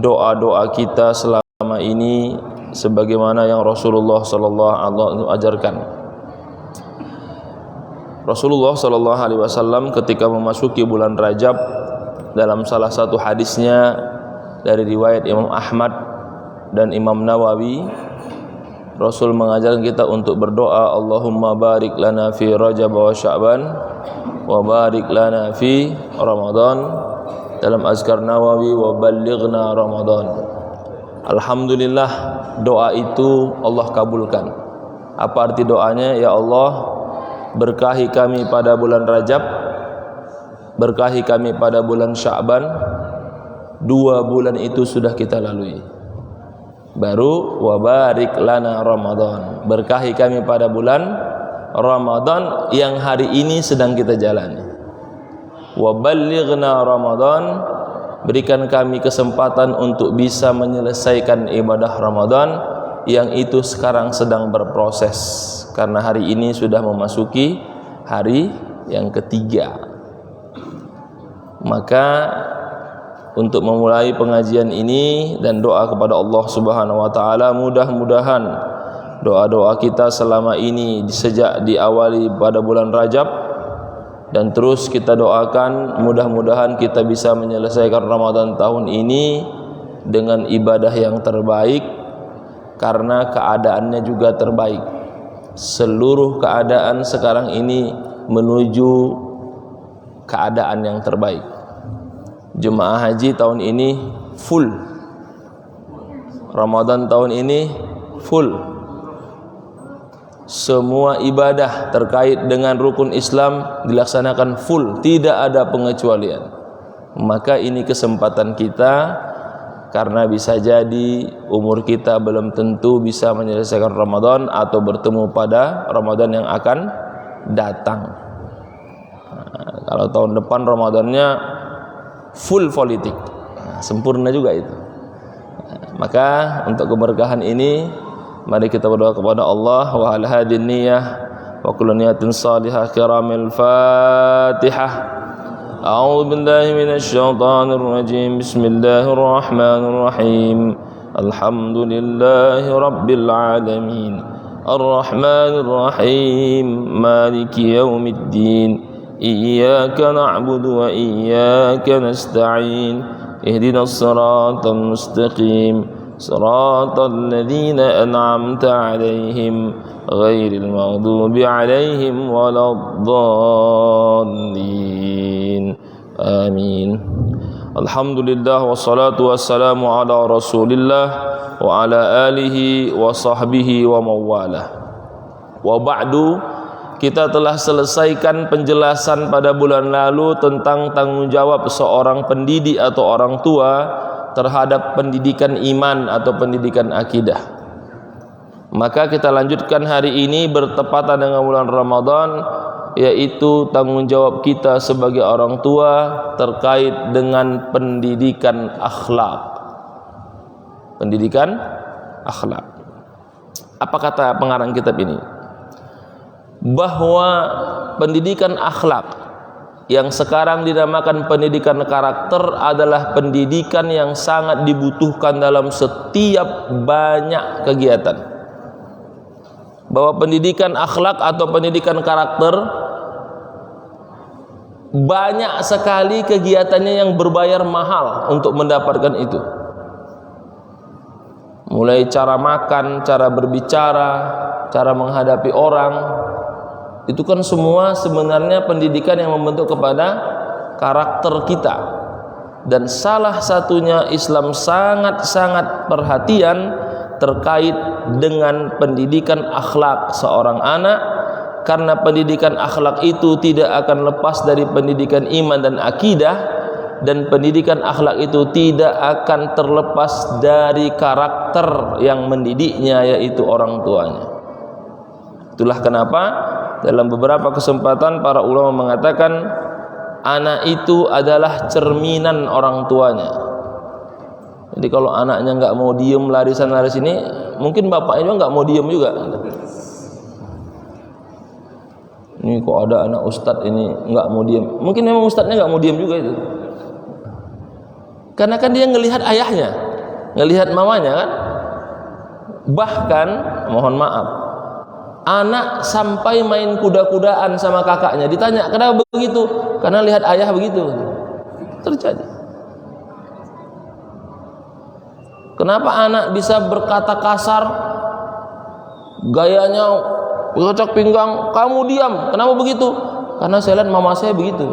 doa-doa kita selama ini sebagaimana yang Rasulullah sallallahu alaihi wasallam ajarkan. Rasulullah sallallahu alaihi wasallam ketika memasuki bulan Rajab, dalam salah satu hadisnya dari riwayat Imam Ahmad dan Imam Nawawi, Rasul mengajarkan kita untuk berdoa, Allahumma barik lana fi Rajab wa Sya'ban wa barik lana fi Ramadan, dalam azkar Nawawi, wa ballighna Ramadan. Alhamdulillah, doa itu Allah kabulkan. Apa arti doanya? Ya Allah, berkahi kami pada bulan Rajab, berkahi kami pada bulan Sya'ban. 2 bulan itu sudah kita lalui. Baru wa barik lana Ramadan, berkahi kami pada bulan Ramadan yang hari ini sedang kita jalani. Wa ballighna Ramadan, berikan kami kesempatan untuk bisa menyelesaikan ibadah Ramadan yang itu sekarang sedang berproses, karena hari ini sudah memasuki hari yang ketiga. Maka untuk memulai pengajian ini dan doa kepada Allah Subhanahu wa taala, mudah-mudahan doa-doa kita selama ini sejak diawali pada bulan Rajab dan terus kita doakan, mudah-mudahan kita bisa menyelesaikan Ramadan tahun ini dengan ibadah yang terbaik, karena keadaannya juga terbaik. Seluruh keadaan sekarang ini menuju keadaan yang terbaik. Jemaah haji tahun ini full, Ramadan tahun ini full. Semua ibadah terkait dengan rukun Islam dilaksanakan full, tidak ada pengecualian. Maka ini kesempatan kita, karena bisa jadi umur kita belum tentu bisa menyelesaikan Ramadan atau bertemu pada Ramadan yang akan datang. Nah, kalau tahun depan Ramadannya full politik, sempurna juga itu. Maka untuk keberkahan ini, mari kita berdoa kepada Allah. Wa ala hadin niyah wa kullu niyatin salihah kiramil Fatihah. A'udzu billahi minasy syaithanir rajim. Bismillahirrahmanirrahim. Alhamdulillahi rabbil alamin. Arrahmanir rahim. Maliki yaumiddin. Iyyaka na'budu wa iyyaka nasta'in. Ihdinas siratal mustaqim, siratal ladzina an'amta 'alaihim ghairil maghdubi 'alaihim waladdallin. Amin. Alhamdulillah wassalatu wassalamu ala Rasulillah wa ala alihi wa sahbihi wa mawalah. Wa ba'du, kita telah selesaikan penjelasan pada bulan lalu tentang tanggung jawab seorang pendidik atau orang tua terhadap pendidikan iman atau pendidikan akidah. Maka kita lanjutkan hari ini bertepatan dengan bulan Ramadan, yaitu tanggung jawab kita sebagai orang tua terkait dengan pendidikan akhlak. Pendidikan akhlak. Apa kata pengarang kitab ini? Bahwa pendidikan akhlak yang sekarang dinamakan pendidikan karakter adalah pendidikan yang sangat dibutuhkan dalam setiap banyak kegiatan. Bahwa pendidikan akhlak atau pendidikan karakter banyak sekali kegiatannya yang berbayar mahal untuk mendapatkan itu. Mulai cara makan, cara berbicara, cara menghadapi orang, itu kan semua sebenarnya pendidikan yang membentuk kepada karakter kita. Dan salah satunya Islam sangat-sangat perhatian terkait dengan pendidikan akhlak seorang anak, karena pendidikan akhlak itu tidak akan lepas dari pendidikan iman dan akidah, dan pendidikan akhlak itu tidak akan terlepas dari karakter yang mendidiknya, yaitu orang tuanya. Itulah kenapa dalam beberapa kesempatan para ulama mengatakan anak itu adalah cerminan orang tuanya. Jadi kalau anaknya nggak mau diem lari sana lari sini, mungkin bapaknya juga nggak mau diem juga. Ini kok ada anak ustadz ini nggak mau diem, mungkin memang ustadznya nggak mau diem juga itu. Karena kan dia ngelihat ayahnya. ngelihat mamanya kan. Bahkan mohon maaf, anak sampai main kuda-kudaan sama kakaknya, ditanya kenapa begitu, karena lihat ayah begitu. Terjadi. Kenapa anak bisa berkata kasar, gayanya bercocok pinggang, kamu diam, kenapa begitu? Karena saya lihat mama saya begitu.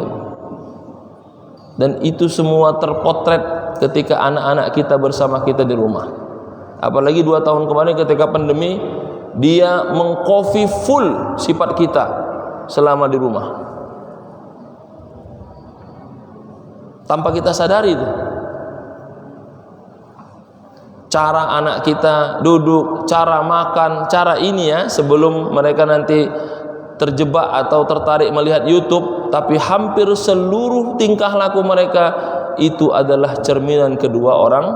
Dan itu semua terpotret ketika anak-anak kita bersama kita di rumah. Apalagi 2 tahun kemarin ketika pandemi, dia mengcopy full sifat kita selama di rumah, tanpa kita sadari itu. Cara anak kita duduk, cara makan, cara ini ya, sebelum mereka nanti terjebak atau tertarik melihat YouTube, tapi hampir seluruh tingkah laku mereka itu adalah cerminan kedua orang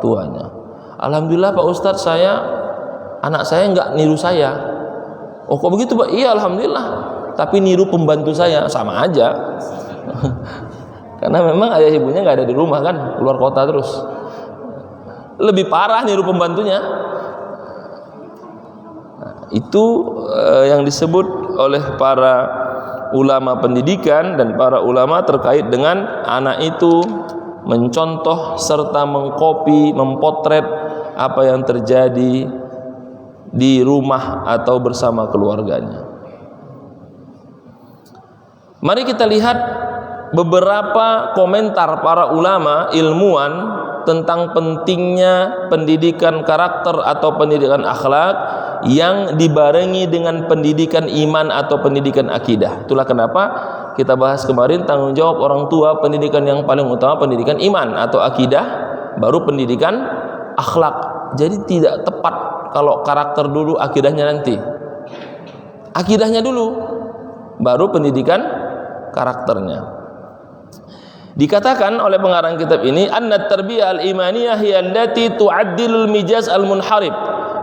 tuanya. Alhamdulillah Pak Ustadz, anak saya enggak niru saya. Oh kok begitu Pak? Iya alhamdulillah. Tapi niru pembantu saya, sama aja. Karena memang ayah ibunya enggak ada di rumah kan, keluar kota terus. Lebih parah niru pembantunya. Nah, itu yang disebut oleh para ulama pendidikan dan para ulama terkait dengan anak itu mencontoh serta mengkopi, mempotret apa yang terjadi di rumah atau bersama keluarganya. Mari kita lihat beberapa komentar para ulama ilmuwan tentang pentingnya pendidikan karakter atau pendidikan akhlak yang dibarengi dengan pendidikan iman atau pendidikan akidah. Itulah kenapa kita bahas kemarin tanggung jawab orang tua, pendidikan yang paling utama pendidikan iman atau akidah, baru pendidikan akhlak. Jadi tidak tepat kalau karakter dulu, akidahnya nanti. Akidahnya dulu, baru pendidikan karakternya. Dikatakan oleh pengarang kitab ini, anna tarbiyah al-imaniyah hiya allati tu'addilul mijaz al-munharib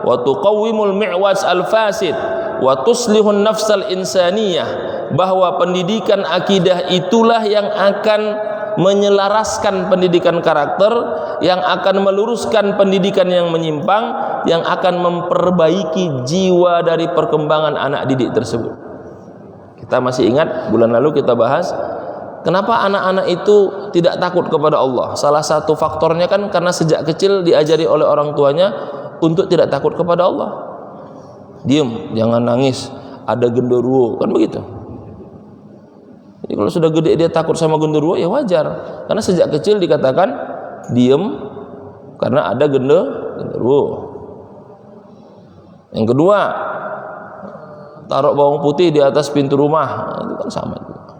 wa tuqawwimul mi'was al-fasid wa tuslihun nafsal insaniyah, bahwa pendidikan akidah itulah yang akan menyelaraskan pendidikan karakter, yang akan meluruskan pendidikan yang menyimpang, yang akan memperbaiki jiwa dari perkembangan anak didik tersebut. Kita masih ingat bulan lalu kita bahas kenapa anak-anak itu tidak takut kepada Allah. Salah satu faktornya kan karena sejak kecil diajari oleh orang tuanya untuk tidak takut kepada Allah. Diam, jangan nangis, ada genderuwo, kan begitu. Jadi kalau sudah gede dia takut sama genderuwo, ya wajar. Karena sejak kecil dikatakan diam karena ada genderuwo. Yang kedua, taruh bawang putih di atas pintu rumah, itu kan sama juga.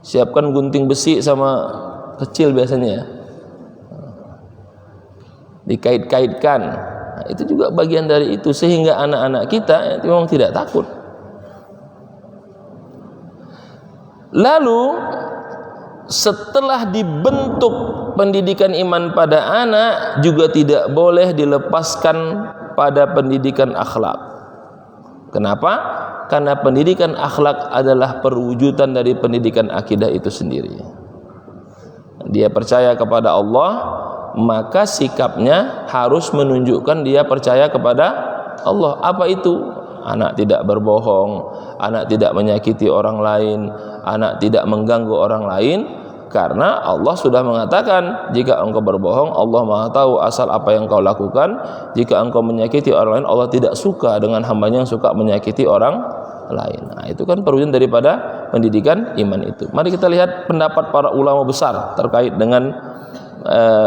Siapkan gunting besi sama kecil biasanya ya, dikait-kaitkan. Nah, itu juga bagian dari itu, sehingga anak-anak kita memang tidak takut. Lalu setelah dibentuk pendidikan iman pada anak, juga tidak boleh dilepaskan pada pendidikan akhlak. Kenapa? Karena pendidikan akhlak adalah perwujudan dari pendidikan akidah itu sendiri. Dia percaya kepada Allah, maka sikapnya harus menunjukkan dia percaya kepada Allah. Apa itu? Anak tidak berbohong, anak tidak menyakiti orang lain, anak tidak mengganggu orang lain, karena Allah sudah mengatakan, jika engkau berbohong, Allah Maha tahu asal apa yang kau lakukan. Jika engkau menyakiti orang lain, Allah tidak suka dengan hambanya yang suka menyakiti orang lain. Nah, itu kan perwujudan daripada pendidikan iman itu. Mari kita lihat pendapat para ulama besar terkait dengan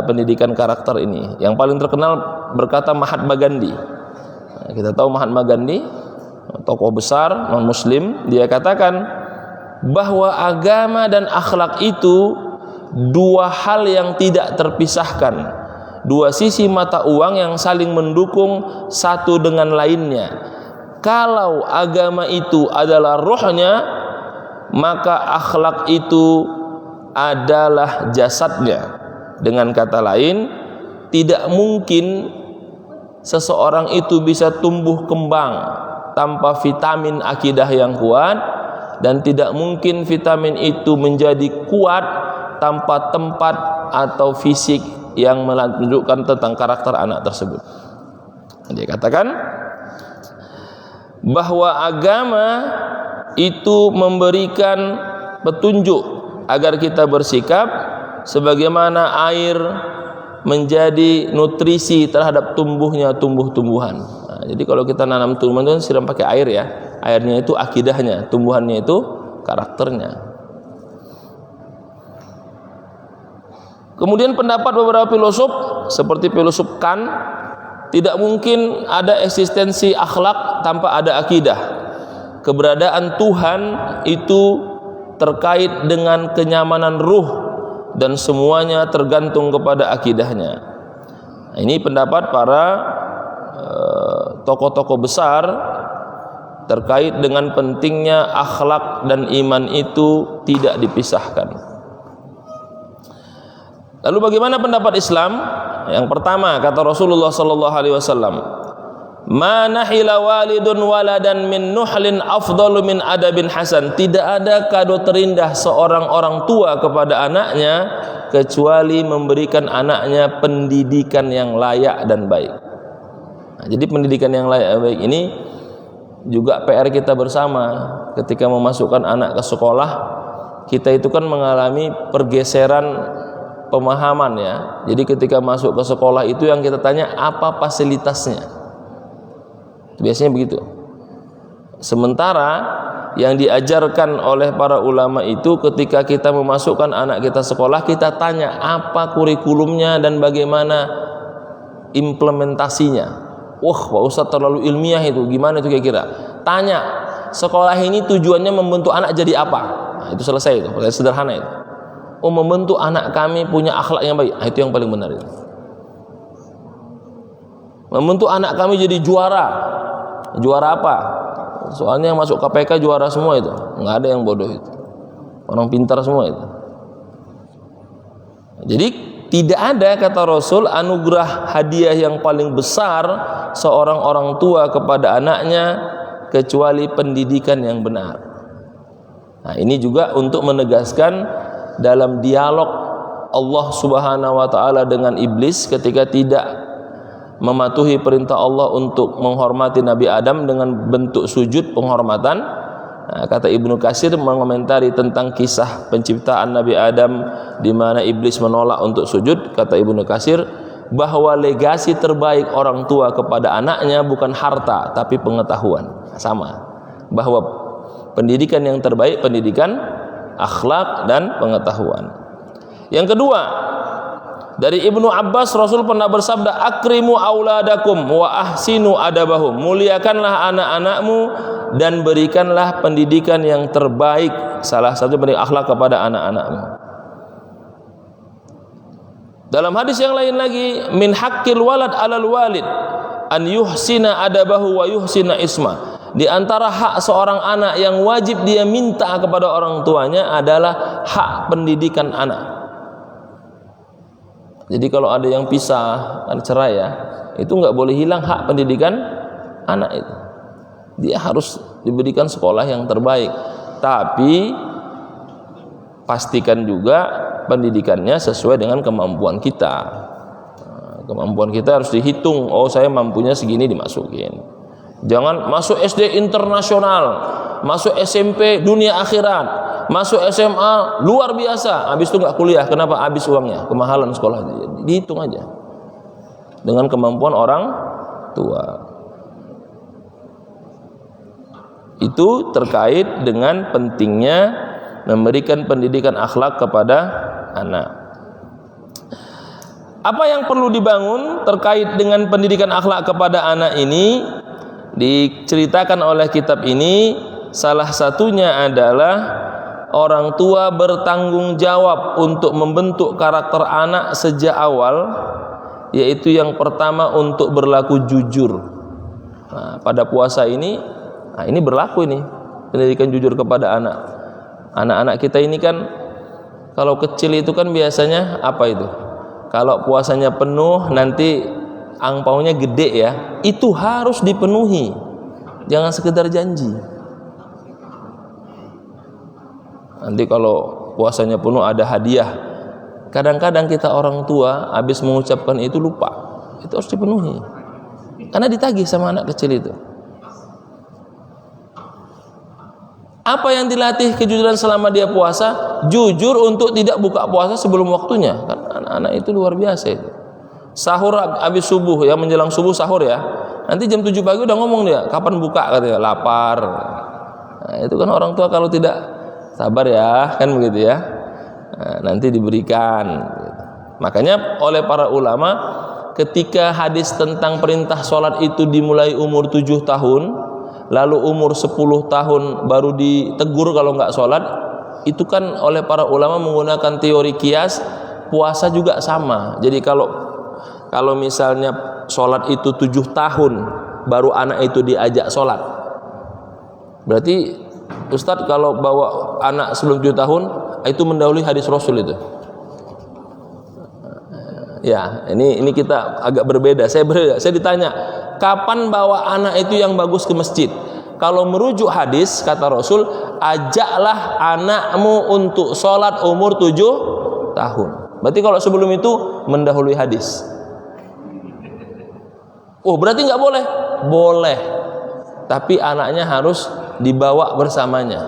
pendidikan karakter ini. Yang paling terkenal berkata Mahatma Gandhi. Nah, kita tahu Mahatma Gandhi, tokoh besar non muslim. Dia katakan bahwa agama dan akhlak itu dua hal yang tidak terpisahkan, dua sisi mata uang yang saling mendukung satu dengan lainnya. Kalau agama itu adalah rohnya, maka akhlak itu adalah jasadnya. Dengan kata lain, tidak mungkin seseorang itu bisa tumbuh kembang tanpa vitamin akidah yang kuat, dan tidak mungkin vitamin itu menjadi kuat tanpa tempat atau fisik yang menunjukkan tentang karakter anak tersebut. Dia katakan bahwa agama itu memberikan petunjuk agar kita bersikap sebagaimana air menjadi nutrisi terhadap tumbuhnya tumbuh-tumbuhan. Nah, jadi kalau kita nanam tumbuhan itu siram pakai air ya. Airnya itu akidahnya, tumbuhannya itu karakternya. Kemudian pendapat beberapa filosof seperti filosof Kant, tidak mungkin ada eksistensi akhlak tanpa ada akidah. Keberadaan Tuhan itu terkait dengan kenyamanan ruh dan semuanya tergantung kepada akidahnya. Nah, ini pendapat para tokoh-tokoh besar terkait dengan pentingnya akhlak dan iman itu tidak dipisahkan. Lalu bagaimana pendapat Islam? Yang pertama kata Rasulullah sallallahu alaihi wasallam, "Ma nahila walidun waladan min nuhlin afdalu min adabin hasan." Tidak ada kado terindah seorang orang tua kepada anaknya kecuali memberikan anaknya pendidikan yang layak dan baik. Nah, jadi pendidikan yang layak dan baik ini juga PR kita bersama. Ketika memasukkan anak ke sekolah, kita itu kan mengalami pergeseran pemahaman ya. Jadi ketika masuk ke sekolah itu yang kita tanya apa fasilitasnya. Biasanya begitu. Sementara yang diajarkan oleh para ulama itu ketika kita memasukkan anak kita sekolah, kita tanya apa kurikulumnya dan bagaimana implementasinya. Wah, Pak Ustadz terlalu ilmiah itu. Gimana itu kira-kira? Tanya, sekolah ini tujuannya membentuk anak jadi apa? Nah, itu selesai itu, sederhana itu. Oh, membentuk anak kami punya akhlak yang baik. Nah, itu yang paling benar itu. Membentuk anak kami jadi juara. Juara apa? Soalnya yang masuk KPK juara semua itu. Nggak ada yang bodoh itu. Orang pintar semua itu. Jadi tidak ada kata Rasul anugerah hadiah yang paling besar seorang orang tua kepada anaknya kecuali pendidikan yang benar. Nah, ini juga untuk menegaskan dalam dialog Allah Subhanahu wa taala dengan iblis ketika tidak mematuhi perintah Allah untuk menghormati Nabi Adam dengan bentuk sujud penghormatan. Nah, kata Ibnu Katsir mengomentari tentang kisah penciptaan Nabi Adam di mana iblis menolak untuk sujud. Kata Ibnu Katsir bahwa legasi terbaik orang tua kepada anaknya bukan harta tapi pengetahuan. Sama. Bahwa pendidikan yang terbaik pendidikan akhlak dan pengetahuan. Yang kedua, dari Ibnu Abbas Rasul pernah bersabda, "Akrimu auladakum wa ahsinu adabahum." Muliakanlah anak-anakmu dan berikanlah pendidikan yang terbaik, salah satu pendidikan akhlak kepada anak-anakmu. Dalam hadis yang lain lagi, "Min haqqil walad 'alal walid an yuhsina adabahu wa yuhsina isma." Di antara hak seorang anak yang wajib dia minta kepada orang tuanya adalah hak pendidikan anak. Jadi kalau ada yang pisah, kan cerai ya, itu nggak boleh hilang hak pendidikan anak itu. Dia harus diberikan sekolah yang terbaik. Tapi pastikan juga pendidikannya sesuai dengan kemampuan kita. Kemampuan kita harus dihitung. Oh, saya mampunya segini, dimasukin. Jangan masuk SD internasional, masuk SMP dunia akhirat, masuk SMA luar biasa, habis itu nggak kuliah. Kenapa? Habis uangnya, kemahalan sekolah. Dihitung aja dengan kemampuan orang tua. Itu terkait dengan pentingnya memberikan pendidikan akhlak kepada anak. Apa yang perlu dibangun terkait dengan pendidikan akhlak kepada anak ini? Diceritakan oleh kitab ini, salah satunya adalah orang tua bertanggung jawab untuk membentuk karakter anak sejak awal, yaitu yang pertama untuk berlaku jujur. Nah, pada puasa ini, ini berlaku ini pendidikan jujur kepada anak. Anak-anak kita ini kan kalau kecil itu kan biasanya apa itu? Kalau puasanya penuh nanti angpaunya gede ya, itu harus dipenuhi, jangan sekedar janji. Nanti kalau puasanya penuh ada hadiah Kadang-kadang kita orang tua habis mengucapkan itu lupa. Itu harus dipenuhi. Karena ditagih sama anak kecil itu. Apa yang dilatih kejujuran selama dia puasa? Jujur untuk tidak buka puasa sebelum waktunya. Kan anak-anak itu luar biasa itu. Sahur habis subuh ya, menjelang subuh sahur ya. Nanti jam 7 pagi udah ngomong dia, kapan buka katanya, lapar. Nah, itu kan orang tua kalau tidak sabar ya, kan begitu ya. Nah, nanti diberikan. Makanya oleh para ulama ketika hadis tentang perintah sholat itu dimulai umur 7 tahun, lalu umur 10 tahun baru ditegur kalau nggak sholat, itu kan oleh para ulama menggunakan teori kias, puasa juga sama. Jadi kalau misalnya sholat itu 7 tahun baru anak itu diajak sholat, berarti Ustadz kalau bawa anak sebelum 7 tahun itu mendahului hadis Rasul itu. Ya, ini kita agak berbeda. Saya ditanya, kapan bawa anak itu yang bagus ke masjid? Kalau merujuk hadis kata Rasul, ajaklah anakmu untuk sholat umur 7 tahun. Berarti kalau sebelum itu mendahului hadis. Oh, berarti nggak boleh? Boleh. Tapi anaknya harus dibawa bersamanya.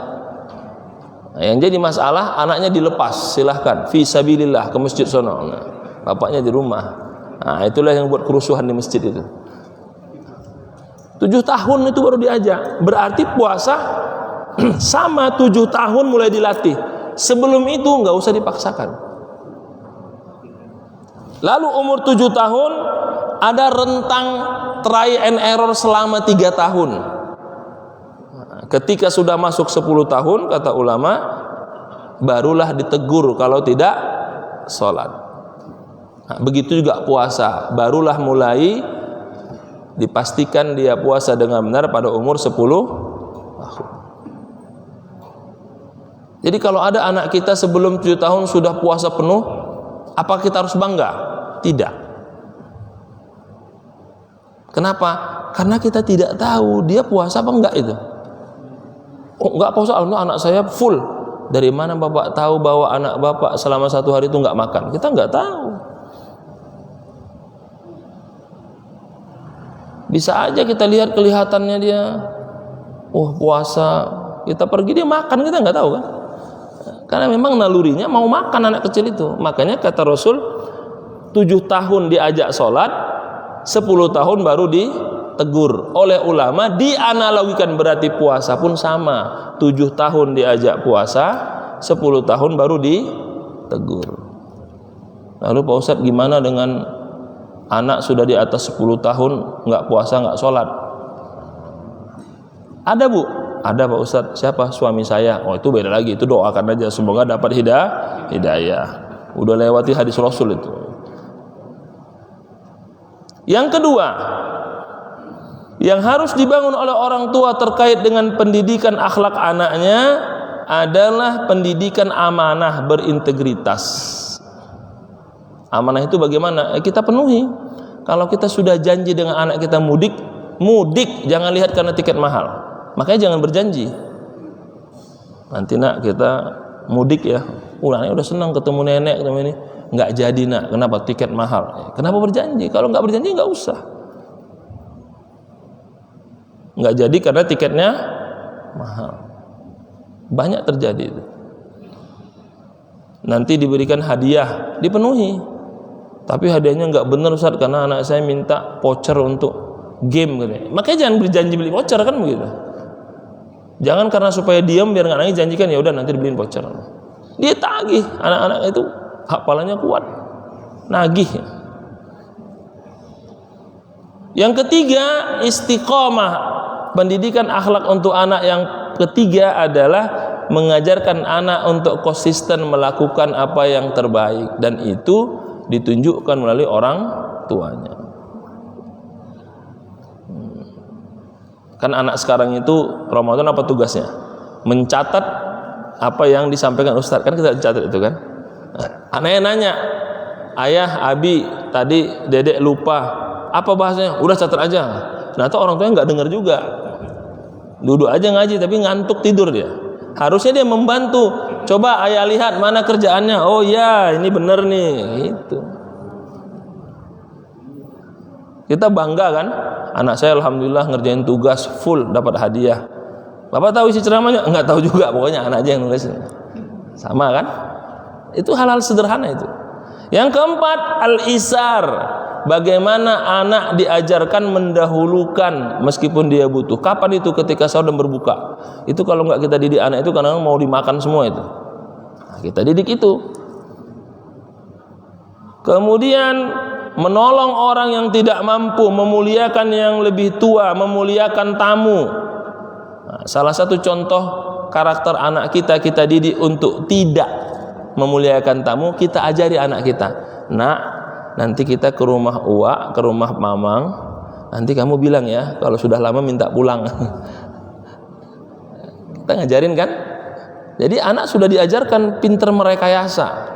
Nah, yang jadi masalah anaknya dilepas, silahkan fi sabilillah ke masjid sono. Nah, bapaknya di rumah. Nah, itulah yang buat kerusuhan di masjid itu. 7 tahun itu baru diajak. Berarti puasa sama 7 tahun mulai dilatih. Sebelum itu nggak usah dipaksakan. Lalu umur 7 tahun ada rentang try and error selama 3 tahun. Ketika sudah masuk 10 tahun kata ulama, barulah ditegur kalau tidak sholat. Nah, begitu juga puasa, barulah mulai dipastikan dia puasa dengan benar pada umur 10 tahun. Jadi kalau ada anak kita sebelum 7 tahun sudah puasa penuh, apa kita harus bangga? Tidak. Kenapa? Karena kita tidak tahu dia puasa apa enggak itu. Oh, enggak puasa, anak saya full. Dari mana bapak tahu bahwa anak bapak selama 1 hari itu enggak makan? Kita enggak tahu. Bisa aja kita lihat kelihatannya dia, puasa. Kita pergi dia makan, kita enggak tahu kan? Karena memang nalurinya mau makan anak kecil itu. Makanya kata Rasul, 7 tahun diajak sholat, 10 tahun baru ditegur. Oleh ulama dianalogikan berarti puasa pun sama. 7 tahun diajak puasa, 10 tahun baru ditegur. Lalu Pak Ustadz gimana dengan anak sudah di atas 10 tahun nggak puasa nggak sholat? Ada Bu? Ada Pak Ustadz. Siapa? Suami saya. Oh itu beda lagi, itu doakan aja semoga dapat hidayah. Udah lewati hadis Rasul itu. Yang kedua, yang harus dibangun oleh orang tua terkait dengan pendidikan akhlak anaknya adalah pendidikan amanah berintegritas. Amanah itu bagaimana? Kita penuhi. Kalau kita sudah janji dengan anak kita mudik, jangan lihat karena tiket mahal. Makanya jangan berjanji. Nanti nak kita mudik ya, anaknya udah senang ketemu nenek, ketemu ini. Nggak jadi nak, kenapa? Tiket mahal. Kenapa berjanji? Kalau nggak berjanji nggak usah. Nggak jadi karena tiketnya mahal. Banyak terjadi itu. Nanti diberikan hadiah, dipenuhi. Tapi hadiahnya nggak benar Ustaz, karena anak saya minta voucher untuk game katanya. Makanya jangan berjanji beli voucher kan begitu. Jangan karena supaya diam biar nggak nangis janjikan ya udah nanti dibeliin voucher. Dia tagih, anak-anak itu hafalannya kuat, nagih. Yang ketiga, istiqomah. Pendidikan akhlak untuk anak yang ketiga adalah mengajarkan anak untuk konsisten melakukan apa yang terbaik, dan itu ditunjukkan melalui orang tuanya. Kan anak sekarang itu Ramadan apa tugasnya? Mencatat apa yang disampaikan Ustadz, kan kita catat itu kan. Anaknya nanya, ayah, abi, tadi dedek lupa, apa bahasanya? Udah catat aja. Ternyata orang tuanya nggak dengar juga. Duduk aja ngaji tapi ngantuk tidur dia. Harusnya dia membantu coba ayah lihat mana kerjaannya. Oh ya, ini benar nih. Itu. Kita bangga kan? Anak saya alhamdulillah ngerjain tugas full, dapat hadiah. Bapak tahu isi ceramahnya? Enggak tahu juga, pokoknya anak aja yang nulis. Sama kan? Itu hal-hal sederhana itu. Yang keempat, al-isar. Bagaimana anak diajarkan mendahulukan meskipun dia butuh. Kapan itu? Ketika sahur dan berbuka. Itu kalau enggak kita didik anak itu kadang-kadang mau dimakan semua itu. Nah, kita didik itu. Kemudian menolong orang yang tidak mampu, memuliakan yang lebih tua, memuliakan tamu. Nah, salah satu contoh karakter anak kita didik untuk tidak memuliakan tamu, kita ajari anak kita. Nak, nanti kita ke rumah uak, ke rumah mamang, nanti kamu bilang ya kalau sudah lama minta pulang. Kita ngajarin kan? Jadi anak sudah diajarkan pinter merekayasa.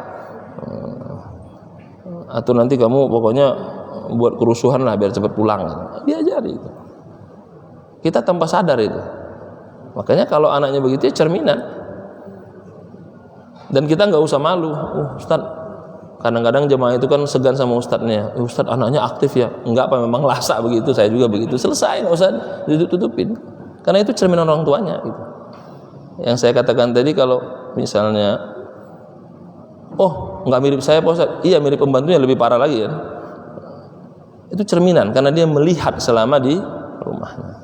Atau nanti kamu pokoknya buat kerusuhan lah biar cepat pulang. Diajari itu. Kita tanpa sadar itu. Makanya kalau anaknya begitu ya cerminan. Dan kita nggak usah malu. Ustaz, kadang-kadang jemaah itu kan segan sama ustadznya. Ustaz anaknya aktif ya. Enggak apa, memang lasak begitu. Saya juga begitu. Selesai, nggak usah ditutup-tutupin. Karena itu cerminan orang tuanya. Gitu. Yang saya katakan tadi, kalau misalnya, oh nggak mirip saya Pak Ustaz. Iya, mirip pembantunya, lebih parah lagi ya. Itu cerminan karena dia melihat selama di rumahnya.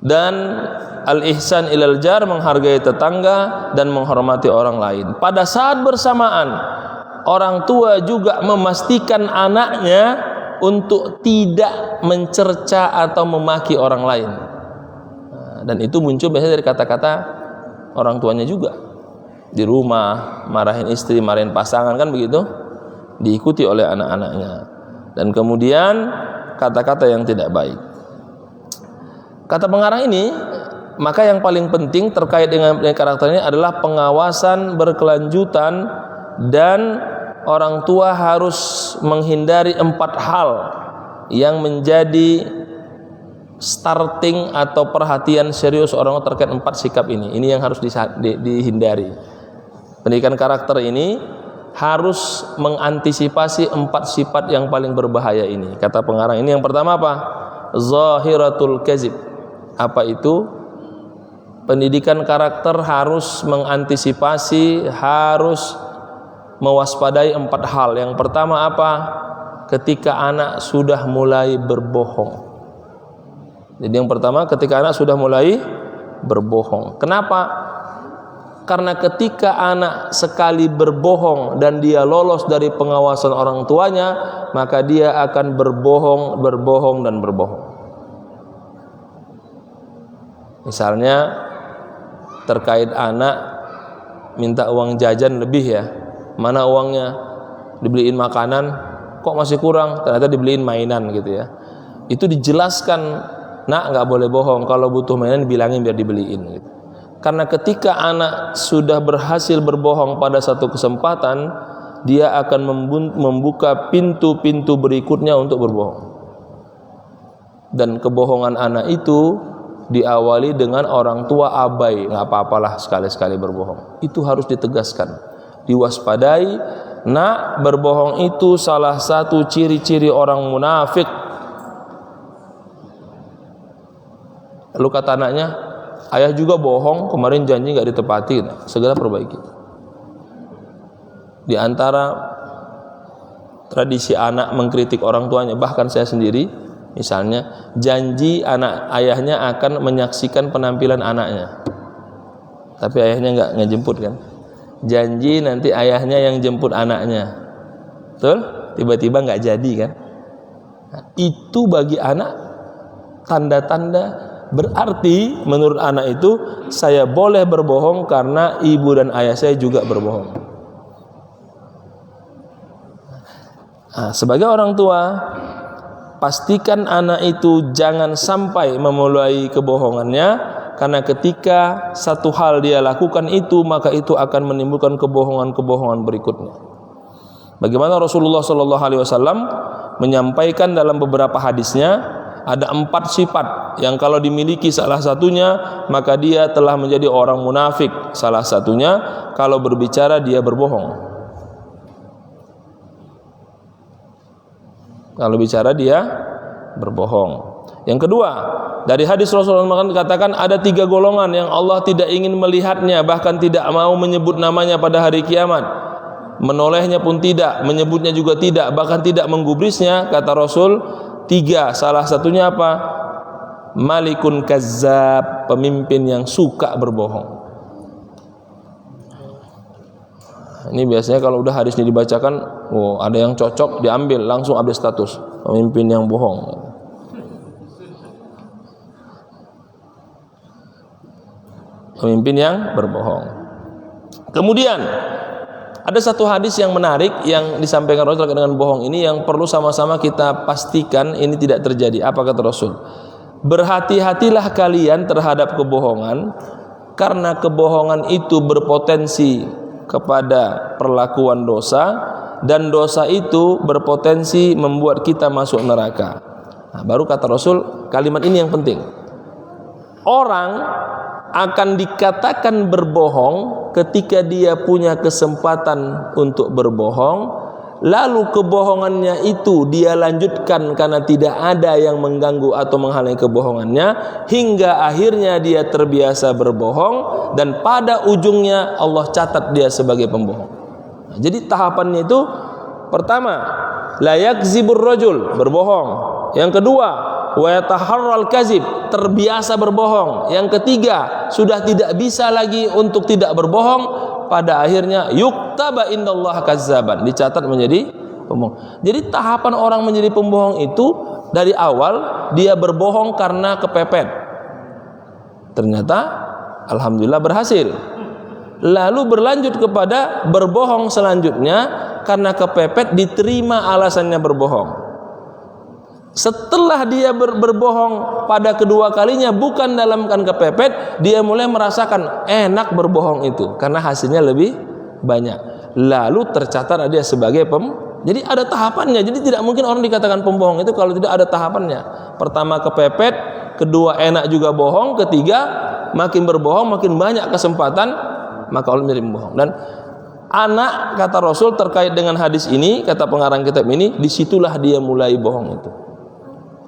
Dan al-ihsan ilal jar, menghargai tetangga dan menghormati orang lain. Pada saat bersamaan, orang tua juga memastikan anaknya untuk tidak mencerca atau memaki orang lain. Dan itu muncul biasanya dari kata-kata orang tuanya juga. Di rumah marahin istri, marahin pasangan, kan begitu, diikuti oleh anak-anaknya. Dan kemudian kata-kata yang tidak baik. Kata pengarang ini, maka yang paling penting terkait dengan karakter ini adalah pengawasan berkelanjutan, dan orang tua harus menghindari 4 hal yang menjadi starting atau perhatian serius orang terkait 4 sikap ini. Ini yang harus dihindari. Pendidikan karakter ini harus mengantisipasi 4 sifat yang paling berbahaya ini. Kata pengarang ini, yang pertama apa? Zahiratul kazib. Apa itu? Pendidikan karakter harus mengantisipasi, harus mewaspadai 4 hal. Yang pertama apa? Ketika anak sudah mulai berbohong. Jadi yang pertama, ketika anak sudah mulai berbohong. Kenapa? Karena ketika anak sekali berbohong dan dia lolos dari pengawasan orang tuanya, maka dia akan berbohong dan berbohong. Misalnya terkait anak minta uang jajan lebih ya, mana uangnya? Dibeliin makanan, kok masih kurang? Ternyata dibeliin mainan gitu ya. Itu dijelaskan, nak nggak boleh bohong, kalau butuh mainan bilangin biar dibeliin gitu. Karena ketika anak sudah berhasil berbohong pada satu kesempatan, dia akan membuka pintu-pintu berikutnya untuk berbohong. Dan kebohongan anak itu diawali dengan orang tua abai, nggak apa-apalah sekali-sekali berbohong. Itu harus ditegaskan, diwaspadai. Nak, berbohong itu salah satu ciri-ciri orang munafik. Lalu kata anaknya, ayah juga bohong, kemarin janji nggak ditepati. Segera perbaiki. Di antara tradisi anak mengkritik orang tuanya, bahkan saya sendiri, misalnya janji ayahnya akan menyaksikan penampilan anaknya, tapi ayahnya nggak ngejemput kan. Janji nanti ayahnya yang jemput anaknya, betul? Tiba-tiba nggak jadi kan. Nah, itu bagi anak tanda-tanda berarti menurut anak itu, saya boleh berbohong karena ibu dan ayah saya juga berbohong. Nah, sebagai orang tua, pastikan anak itu jangan sampai memulai kebohongannya, karena ketika satu hal dia lakukan itu, maka itu akan menimbulkan kebohongan-kebohongan berikutnya. Bagaimana Rasulullah SAW menyampaikan dalam beberapa hadisnya, ada 4 sifat yang kalau dimiliki salah satunya maka dia telah menjadi orang munafik. Salah satunya kalau berbicara dia berbohong. Kalau bicara dia berbohong. Yang kedua, dari hadis Rasulullah dikatakan ada 3 golongan yang Allah tidak ingin melihatnya, bahkan tidak mau menyebut namanya pada hari kiamat. Menolehnya pun tidak, menyebutnya juga tidak, bahkan tidak menggubrisnya. Kata Rasul, 3. Salah satunya apa? Malikun kazzab, pemimpin yang suka berbohong. Ini biasanya kalau udah hadis ini dibacakan, oh ada yang cocok, diambil langsung update status, pemimpin yang bohong. Pemimpin yang berbohong. Kemudian ada satu hadis yang menarik yang disampaikan Rasul dengan bohong ini yang perlu sama-sama kita pastikan ini tidak terjadi. Apa kata Rasul? Berhati-hatilah kalian terhadap kebohongan, karena kebohongan itu berpotensi kepada perlakuan dosa, dan dosa itu berpotensi membuat kita masuk neraka. Nah, baru kata Rasul kalimat ini yang penting. Orang akan dikatakan berbohong ketika dia punya kesempatan untuk berbohong, lalu kebohongannya itu dia lanjutkan karena tidak ada yang mengganggu atau menghalangi kebohongannya, hingga akhirnya dia terbiasa berbohong dan pada ujungnya Allah catat dia sebagai pembohong. Nah, jadi tahapannya itu, pertama, la yakzibur rajul, berbohong. Yang kedua, wa yataharral kazib, terbiasa berbohong. Yang ketiga, sudah tidak bisa lagi untuk tidak berbohong, pada akhirnya yuktaba indallah kazzaban, dicatat menjadi pembohong. Jadi tahapan orang menjadi pembohong itu dari awal dia berbohong karena kepepet. Ternyata alhamdulillah berhasil. Lalu berlanjut kepada berbohong selanjutnya karena kepepet, diterima alasannya berbohong. Setelah dia berbohong pada kedua kalinya bukan dalam keadaan kepepet, dia mulai merasakan enak berbohong itu karena hasilnya lebih banyak. Lalu tercatat dia sebagai jadi ada tahapannya. Jadi tidak mungkin orang dikatakan pembohong itu kalau tidak ada tahapannya. Pertama kepepet, kedua enak juga bohong, ketiga makin berbohong makin banyak kesempatan maka Allah menjadi pembohong. Dan anak, kata Rasul terkait dengan hadis ini, kata pengarang kitab ini, disitulah dia mulai bohong itu.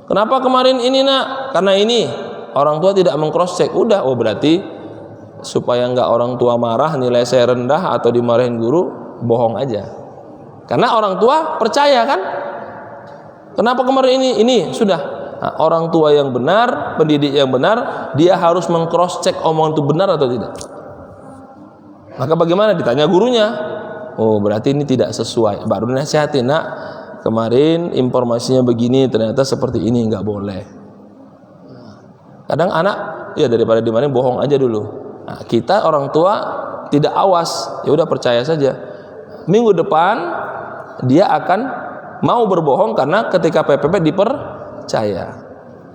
Kenapa kemarin ini nak? Karena ini orang tua tidak mengcross check. Udah, oh berarti supaya enggak orang tua marah, nilai saya rendah atau dimarahin guru, bohong aja. Karena orang tua percaya kan? Kenapa kemarin ini sudah. Nah, orang tua yang benar, pendidik yang benar, dia harus mengcross check omongan itu benar atau tidak. Maka bagaimana? Ditanya gurunya. Oh berarti ini tidak sesuai. Baru nasihatin, nak, kemarin informasinya begini, ternyata seperti ini, nggak boleh. Kadang anak ya daripada dimarahin bohong aja dulu. Nah, kita orang tua tidak awas, ya udah percaya saja. Minggu depan dia akan mau berbohong karena ketika PPP dipercaya.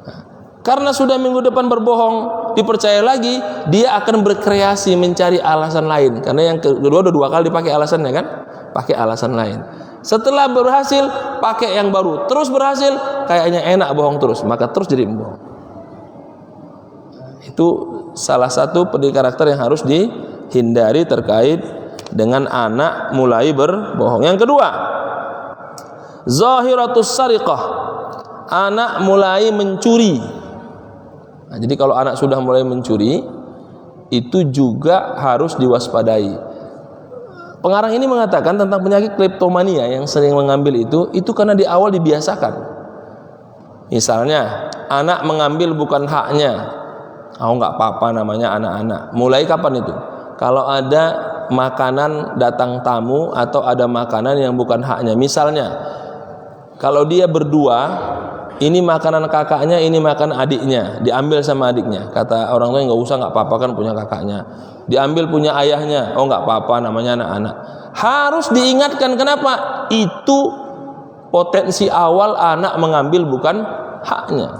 Nah, karena sudah minggu depan berbohong, dipercaya lagi, dia akan berkreasi mencari alasan lain. Karena yang kedua udah 2 kali dipakai alasannya kan, pakai alasan lain. Setelah berhasil pakai yang baru, terus berhasil, kayaknya enak bohong terus, maka terus jadi bohong. Itu salah satu pendidik karakter yang harus dihindari terkait dengan anak mulai berbohong. Yang kedua, zahiratus sariqah, anak mulai mencuri. Nah, jadi kalau anak sudah mulai mencuri, itu juga harus diwaspadai. Pengarang ini mengatakan tentang penyakit kleptomania yang sering mengambil itu karena di awal dibiasakan. Misalnya anak mengambil bukan haknya, nggak apa-apa namanya anak-anak. Mulai kapan itu? Kalau ada makanan datang tamu atau ada makanan yang bukan haknya. Misalnya kalau dia berdua, ini makanan kakaknya, ini makanan adiknya, diambil sama adiknya. Kata orang tua nggak usah, nggak apa-apa kan punya kakaknya. Diambil punya ayahnya, oh nggak apa-apa namanya anak-anak. Harus diingatkan, kenapa? Itu potensi awal anak mengambil bukan haknya.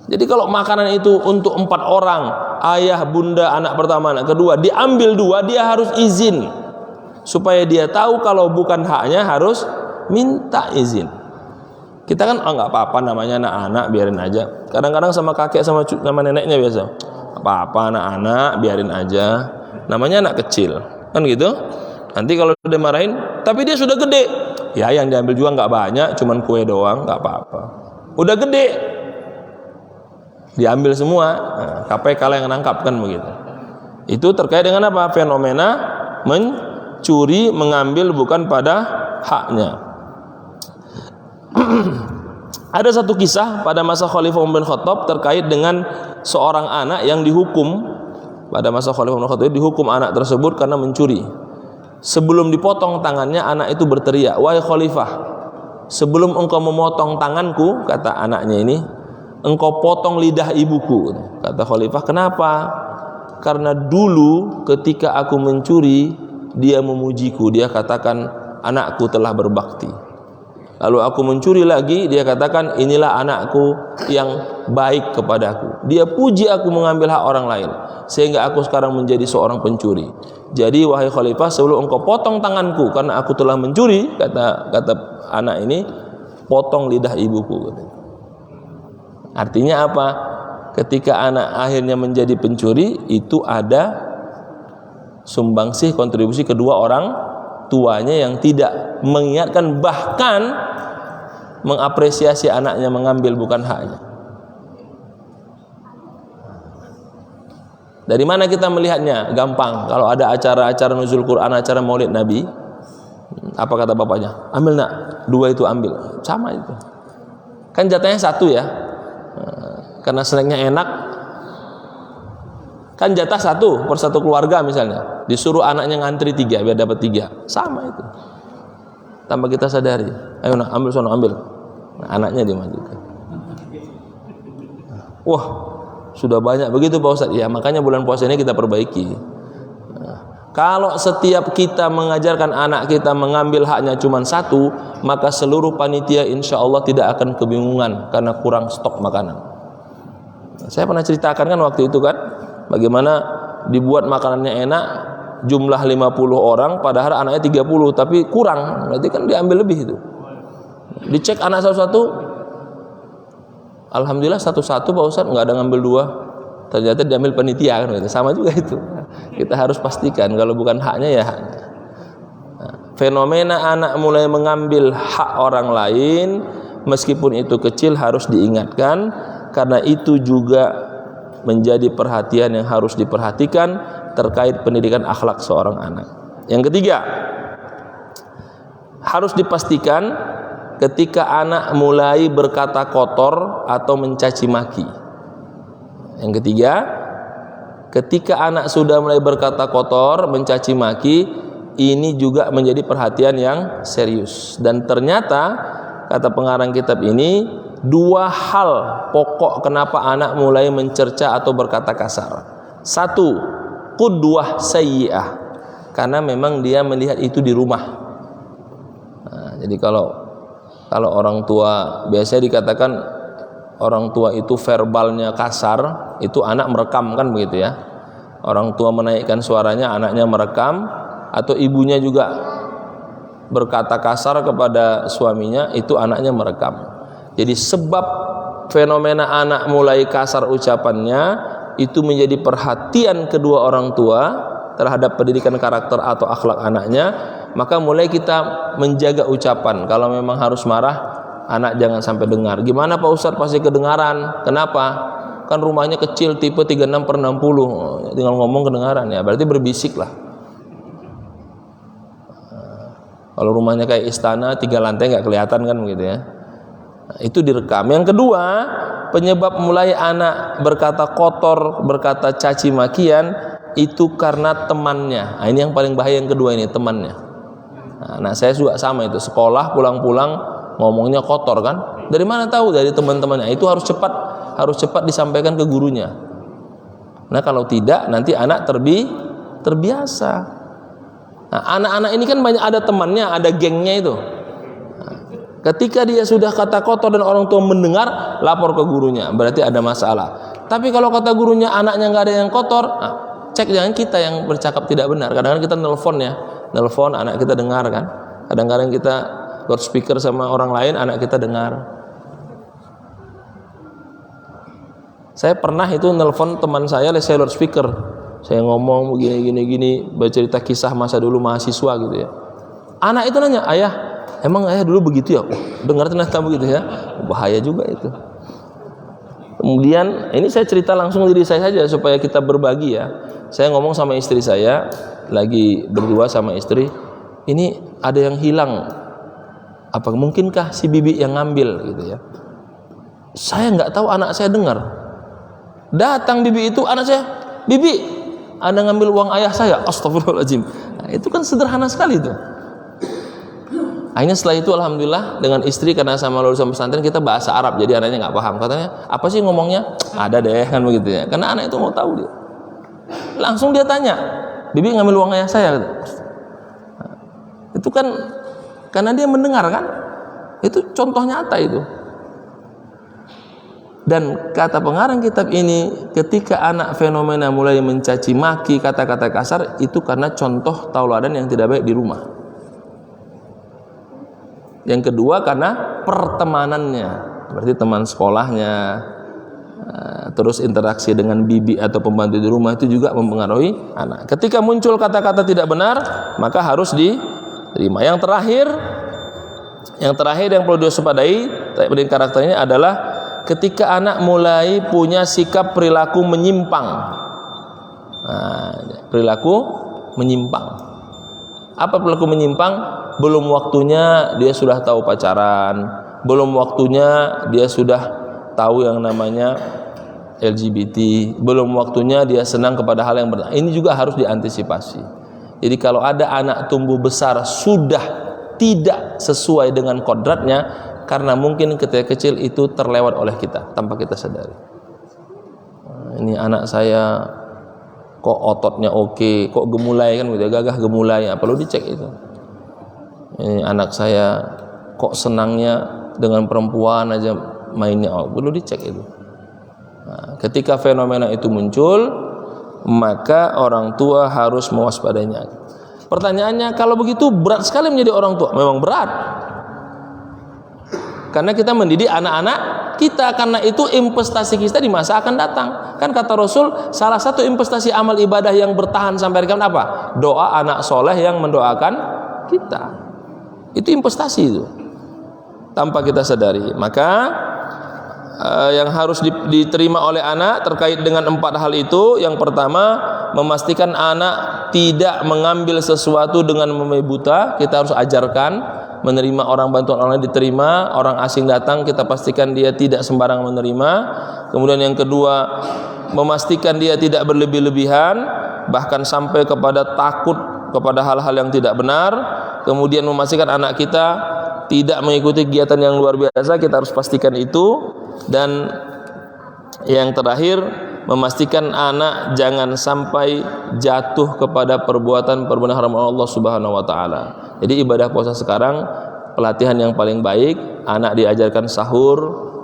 Jadi kalau makanan itu untuk 4 orang, ayah, bunda, anak pertama, anak kedua, diambil 2, dia harus izin supaya dia tahu kalau bukan haknya harus minta izin. Kita kan nggak apa-apa namanya anak-anak, biarin aja. Kadang-kadang sama kakek sama neneknya biasa, apa-apa anak-anak, biarin aja. Namanya anak kecil, kan gitu. Nanti kalau dia marahin, tapi dia sudah gede, ya yang diambil juga nggak banyak, cuman kue doang, nggak apa-apa. Udah gede, diambil semua. Nah, KPK yang nangkap kan begitu. Itu terkait dengan apa? Fenomena mencuri, mengambil bukan pada haknya. Ada satu kisah pada masa Khalifah Umar bin Khattab terkait dengan seorang anak yang dihukum. Pada masa Khalifah Umar bin Khattab dihukum anak tersebut karena mencuri. Sebelum dipotong tangannya, anak itu berteriak, "Wahai Khalifah, sebelum engkau memotong tanganku," kata anaknya ini, "engkau potong lidah ibuku." Kata Khalifah, "Kenapa?" "Karena dulu ketika aku mencuri, dia memujiku, dia katakan anakku telah berbakti. Lalu aku mencuri lagi, dia katakan inilah anakku yang baik kepadaku. Dia puji aku mengambil hak orang lain, sehingga aku sekarang menjadi seorang pencuri. Jadi wahai Khalifah, sebelum engkau potong tanganku karena aku telah mencuri," kata anak ini, "potong lidah ibuku." Artinya apa? Ketika anak akhirnya menjadi pencuri, itu ada sumbangsih kontribusi kedua orang tuanya yang tidak mengingatkan, bahkan mengapresiasi anaknya mengambil bukan haknya. Dari mana kita melihatnya? Gampang. Kalau ada acara-acara nuzul Quran, acara Maulid Nabi, apa kata bapaknya? "Ambil nak, 2 itu ambil." Sama itu. Kan jatahnya 1 ya. Karena snacknya enak, kan jatah 1 per 1 keluarga misalnya. Disuruh anaknya ngantri 3 biar dapat 3. Sama itu. Tanpa kita sadari. "Ayo nak, ambil sono, ambil." Nah, anaknya dimajukan. Wah, sudah banyak begitu Pak Ustaz. Ya, makanya bulan puasa ini kita perbaiki. Nah, kalau setiap kita mengajarkan anak kita mengambil haknya cuma 1, maka seluruh panitia insya Allah tidak akan kebingungan karena kurang stok makanan. Saya pernah ceritakan kan waktu itu kan, bagaimana dibuat makanannya enak, jumlah 50 orang, padahal anaknya 30, tapi kurang, berarti kan diambil lebih itu. Dicek anak satu-satu, alhamdulillah satu-satu Pak Ustaz, nggak ada ngambil 2, ternyata diambil panitia kan, sama juga itu. Kita harus pastikan kalau bukan haknya ya haknya. Nah, fenomena anak mulai mengambil hak orang lain, meskipun itu kecil, harus diingatkan, karena itu juga menjadi perhatian yang harus diperhatikan terkait pendidikan akhlak seorang anak. Yang ketiga, harus dipastikan ketika anak mulai berkata kotor atau mencaci maki. Yang ketiga, ketika anak sudah mulai berkata kotor, mencaci maki, ini juga menjadi perhatian yang serius. Dan ternyata kata pengarang kitab ini, 2 hal pokok kenapa anak mulai mencerca atau berkata kasar. 1, qudwah sayyi'ah, karena memang dia melihat itu di rumah. Nah, jadi kalau orang tua, biasanya dikatakan orang tua itu verbalnya kasar, itu anak merekam kan begitu ya. Orang tua menaikkan suaranya, anaknya merekam, atau ibunya juga berkata kasar kepada suaminya, itu anaknya merekam. Jadi sebab fenomena anak mulai kasar ucapannya itu menjadi perhatian kedua orang tua terhadap pendidikan karakter atau akhlak anaknya, maka mulai kita menjaga ucapan. Kalau memang harus marah, anak jangan sampai dengar. Gimana Pak Ustadz, pasti kedengaran. Kenapa? Kan rumahnya kecil, tipe 36/60, tinggal ngomong kedengaran ya, berarti berbisik lah. Kalau rumahnya kayak istana 3 lantai nggak kelihatan kan begitu ya. Nah, itu direkam. Yang kedua, penyebab mulai anak berkata kotor, berkata caci makian, itu karena temannya. Nah, ini yang paling bahaya yang kedua ini, temannya. Nah, saya juga sama itu, sekolah pulang-pulang ngomongnya kotor kan. Dari mana tahu? Dari teman-temannya. Itu harus cepat disampaikan ke gurunya. Nah, kalau tidak nanti anak terbiasa. Nah, anak-anak ini kan banyak ada temannya, ada gengnya itu. Ketika dia sudah kata kotor dan orang tua mendengar, lapor ke gurunya, berarti ada masalah. Tapi kalau kata gurunya anaknya nggak ada yang kotor, nah, cek jangan kita yang bercakap tidak benar. Kadang-kadang kita nelfon anak kita dengar kan. Kadang-kadang kita loudspeaker sama orang lain, anak kita dengar. Saya pernah itu nelpon teman saya lewat loudspeaker. Saya ngomong gini, bercerita kisah masa dulu mahasiswa gitu ya. Anak itu nanya, "Ayah, emang ayah dulu begitu ya?" Dengar ternyata begitu ya. Bahaya juga itu. Kemudian ini saya cerita langsung diri saya saja supaya kita berbagi ya. Saya ngomong sama istri saya, lagi berdua sama istri, ini ada yang hilang. Apa mungkinkah si bibi yang ngambil gitu ya? Saya nggak tahu, anak saya dengar. Datang bibi itu, anak saya, "Bibi, Anda ngambil uang ayah saya." Astagfirullahaladzim. Nah, itu kan sederhana sekali itu. Akhirnya setelah itu alhamdulillah dengan istri, karena sama lulusan pesantren kita bahasa Arab, jadi anaknya nggak paham. Katanya, "Apa sih ngomongnya?" "Ada deh," kan begitu ya. Karena anak itu mau tahu dia. Langsung dia tanya, "Bibi ngambil uang ayah saya?" Nah, itu kan karena dia mendengar kan. Itu contoh nyata itu. Dan kata pengarang kitab ini, ketika anak fenomena mulai mencaci maki, kata-kata kasar, itu karena contoh tauladan yang tidak baik di rumah. Yang kedua karena pertemanannya, berarti teman sekolahnya, terus interaksi dengan bibi atau pembantu di rumah itu juga mempengaruhi anak. Ketika muncul kata-kata tidak benar, maka harus diterima. Yang terakhir yang perlu diwaspadai dari karakter ini adalah ketika anak mulai punya sikap perilaku menyimpang. Perilaku menyimpang. Apa perilaku menyimpang? Belum waktunya dia sudah tahu pacaran, belum waktunya dia sudah tahu yang namanya LGBT, belum waktunya dia senang kepada hal yang benar. Ini juga harus diantisipasi. Jadi kalau ada anak tumbuh besar sudah tidak sesuai dengan kodratnya, karena mungkin ketika kecil itu terlewat oleh kita tanpa kita sadari. Ini anak saya kok ototnya oke, kok gemulai kan gitu, gagah gemulai, perlu dicek itu. Ini anak saya kok senangnya dengan perempuan aja mainnya, perlu dicek itu. Nah, ketika fenomena itu muncul, maka orang tua harus mewaspadainya. Pertanyaannya, kalau begitu berat sekali menjadi orang tua. Memang berat, karena kita mendidik anak-anak kita, karena itu investasi kita di masa akan datang. Kan kata Rasul, salah satu investasi amal ibadah yang bertahan sampai hari kiamat apa? Doa anak soleh yang mendoakan kita. Itu investasi itu, tanpa kita sadari. Maka yang harus diterima oleh anak terkait dengan 4 hal itu, yang pertama, memastikan anak tidak mengambil sesuatu dengan membabi buta. Kita harus ajarkan menerima orang, bantuan orang lain diterima, orang asing datang kita pastikan dia tidak sembarang menerima. Kemudian yang kedua, memastikan dia tidak berlebih-lebihan, bahkan sampai kepada takut kepada hal-hal yang tidak benar. Kemudian memastikan anak kita tidak mengikuti kegiatan yang luar biasa, kita harus pastikan itu. Dan yang terakhir, memastikan anak jangan sampai jatuh kepada perbuatan haram Allah Subhanahu wa taala. Jadi ibadah puasa sekarang pelatihan yang paling baik, anak diajarkan sahur,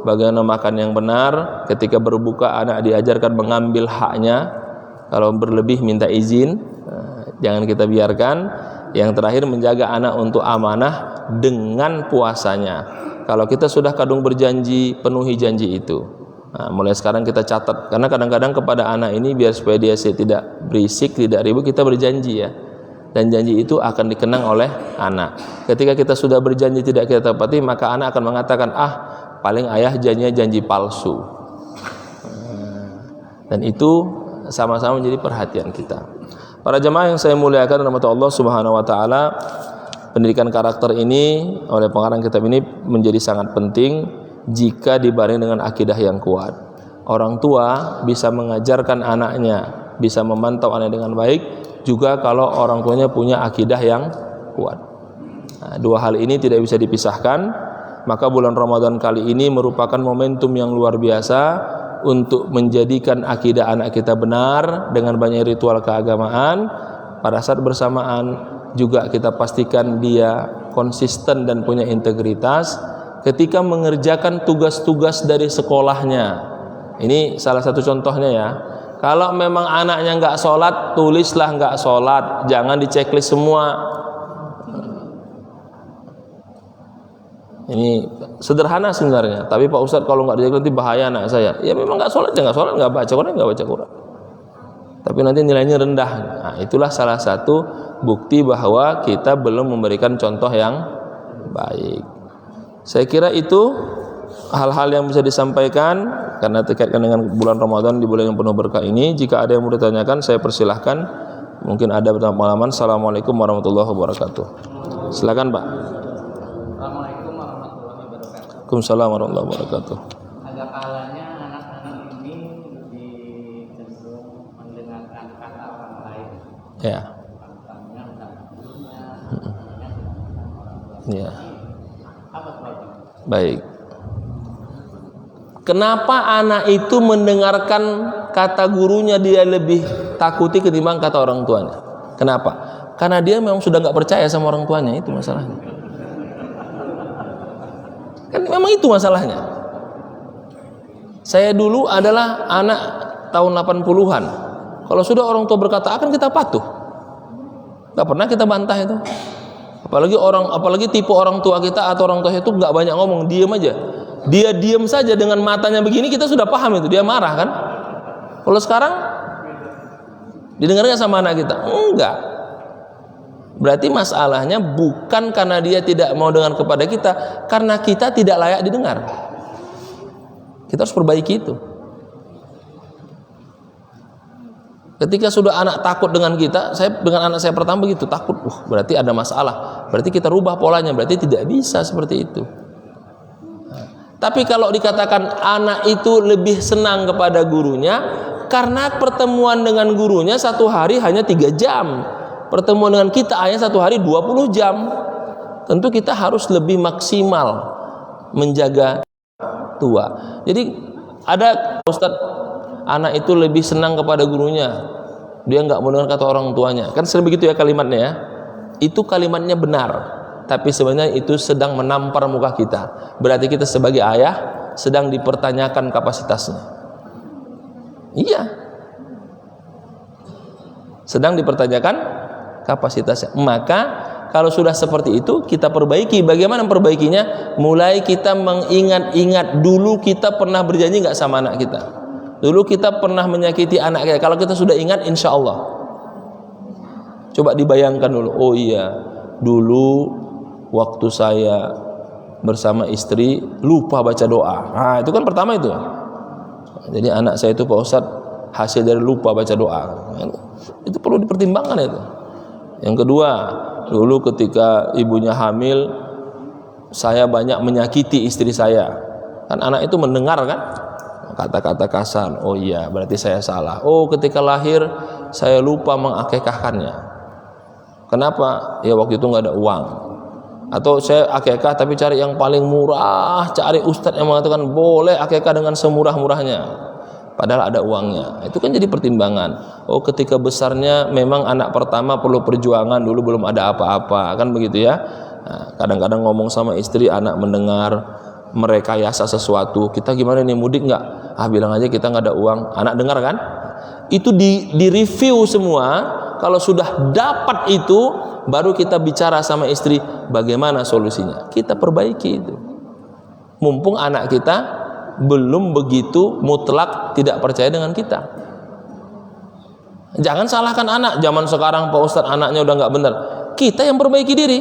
bagaimana makan yang benar. Ketika berbuka anak diajarkan mengambil haknya, kalau berlebih minta izin, jangan kita biarkan. Yang terakhir, menjaga anak untuk amanah dengan puasanya. Kalau kita sudah kadung berjanji, penuhi janji itu. Nah, mulai sekarang kita catat, karena kadang-kadang kepada anak ini biar supaya dia tidak berisik, tidak ribut, kita berjanji ya. Dan janji itu akan dikenang oleh anak. Ketika kita sudah berjanji tidak kita tepati, maka anak akan mengatakan, paling ayah janjinya janji palsu. Dan itu sama-sama menjadi perhatian kita. Para jemaah yang saya muliakan rahmat Allah Subhanahu wa taala, pendidikan karakter ini oleh pengarang kitab ini menjadi sangat penting jika dibarengi dengan akidah yang kuat. Orang tua bisa mengajarkan anaknya, bisa memantau anaknya dengan baik, juga kalau orang tuanya punya akidah yang kuat. Nah, 2 hal ini tidak bisa dipisahkan. Maka bulan Ramadan kali ini merupakan momentum yang luar biasa untuk menjadikan akidah anak kita benar dengan banyak ritual keagamaan. Pada saat bersamaan juga kita pastikan dia konsisten dan punya integritas ketika mengerjakan tugas-tugas dari sekolahnya. Ini salah satu contohnya ya. Kalau memang anaknya nggak sholat, tulislah nggak sholat, jangan diceklis semua. Ini sederhana sebenarnya, tapi Pak Ustadz kalau nggak dijaga nanti bahaya anak saya. Ya memang nggak sholat, nggak baca Quran. Tapi nanti nilainya rendah. Nah, itulah salah satu bukti bahwa kita belum memberikan contoh yang baik. Saya kira itu hal-hal yang bisa disampaikan karena terkaitkan dengan bulan Ramadan di bulan yang penuh berkah ini. Jika ada yang mau ditanyakan, saya persilahkan. Mungkin ada pengalaman. Assalamualaikum warahmatullahi wabarakatuh. Silakan Pak. Assalamualaikum warahmatullahi wabarakatuh. Waalaikumsalam warahmatullahi wabarakatuh. Ada kalanya anak-anak ini lebih cenderung mendengarkan kata orang lain. Ya. Katanya dan gurunya, Ya. apa sebabnya? Baik. Kenapa anak itu mendengarkan kata gurunya dia lebih takuti ketimbang kata orang tuanya? Kenapa? Karena dia memang sudah nggak percaya sama orang tuanya, itu masalahnya. Kan memang itu masalahnya. Saya dulu adalah anak tahun 80-an. Kalau sudah orang tua berkata akan kita patuh. Nggak pernah kita bantah itu. Apalagi tipe orang tua kita atau orang tua itu nggak banyak ngomong, diam aja. Dia diam saja dengan matanya begini kita sudah paham itu dia marah kan. Kalau sekarang didengarnya sama anak kita enggak. Berarti masalahnya bukan karena dia tidak mau dengar kepada kita, karena kita tidak layak didengar. Kita harus perbaiki itu. Ketika sudah anak takut dengan kita, saya dengan anak saya pertama begitu takut, berarti ada masalah. Berarti kita rubah polanya, berarti tidak bisa seperti itu. Tapi kalau dikatakan anak itu lebih senang kepada gurunya, karena pertemuan dengan gurunya satu hari hanya 3 jam. Pertemuan dengan kita hanya satu hari 20 jam. Tentu kita harus lebih maksimal menjaga tua. Jadi ada Ustaz, anak itu lebih senang kepada gurunya, dia nggak mendengar kata orang tuanya. Kan sering begitu ya kalimatnya ya. Itu kalimatnya benar, tapi sebenarnya itu sedang menampar muka kita. Berarti kita sebagai ayah sedang dipertanyakan kapasitasnya. Iya, sedang dipertanyakan kapasitasnya. Maka kalau sudah seperti itu kita perbaiki. Bagaimana memperbaikinya? Mulai kita mengingat-ingat dulu kita pernah berjanji nggak sama anak kita. Dulu kita pernah menyakiti anak kita. Kalau kita sudah ingat, insya Allah. Coba dibayangkan dulu. Oh iya, dulu waktu saya bersama istri lupa baca doa. Nah itu kan pertama itu. Jadi anak saya itu Pak Ustadz hasil dari lupa baca doa. Itu perlu dipertimbangkan itu. Yang kedua, dulu ketika ibunya hamil, saya banyak menyakiti istri saya. Kan anak itu mendengar kan kata-kata kasar. Oh iya, berarti saya salah. Oh, ketika lahir saya lupa mengakekahkannya. Kenapa? Ya waktu itu nggak ada uang. Atau saya akekah tapi cari yang paling murah, cari ustadz yang mengatakan boleh akekah dengan semurah-murahnya. Padahal ada uangnya. Itu kan jadi pertimbangan. Oh, ketika besarnya memang anak pertama perlu perjuangan, dulu belum ada apa-apa, kan begitu ya. Nah, kadang-kadang ngomong sama istri, anak mendengar merekayasa sesuatu. Kita gimana nih, mudik nggak? Bilang aja kita nggak ada uang. Anak dengar kan? Itu di review semua. Kalau sudah dapat itu, baru kita bicara sama istri bagaimana solusinya. Kita perbaiki itu. Mumpung anak kita belum begitu mutlak tidak percaya dengan kita. Jangan salahkan anak. Zaman sekarang Pak Ustadz anaknya udah nggak benar. Kita yang perbaiki diri.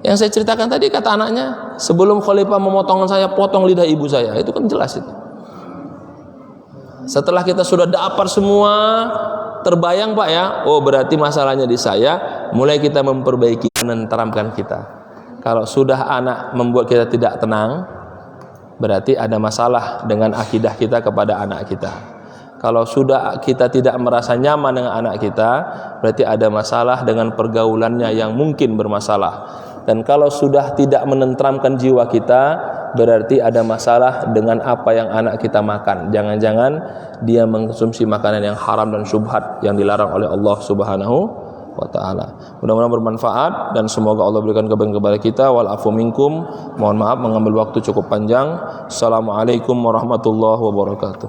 Yang saya ceritakan tadi kata anaknya, sebelum khalifah memotong saya, potong lidah ibu saya. Itu kan jelas itu. Setelah kita sudah dapat semua, terbayang Pak ya, oh berarti masalahnya di saya. Mulai kita memperbaiki, menenteramkan kita. Kalau sudah anak membuat kita tidak tenang, berarti ada masalah dengan akidah kita kepada anak kita. Kalau sudah kita tidak merasa nyaman dengan anak kita, berarti ada masalah dengan pergaulannya yang mungkin bermasalah. Dan kalau sudah tidak menenteramkan jiwa kita, berarti ada masalah dengan apa yang anak kita makan. Jangan-jangan dia mengkonsumsi makanan yang haram dan syubhat yang dilarang oleh Allah Subhanahu wa ta'ala. Mudah-mudahan bermanfaat dan semoga Allah berikan kebaikan kepada kita. Wal afu minkum. Mohon maaf mengambil waktu cukup panjang. Assalamualaikum warahmatullahi wabarakatuh.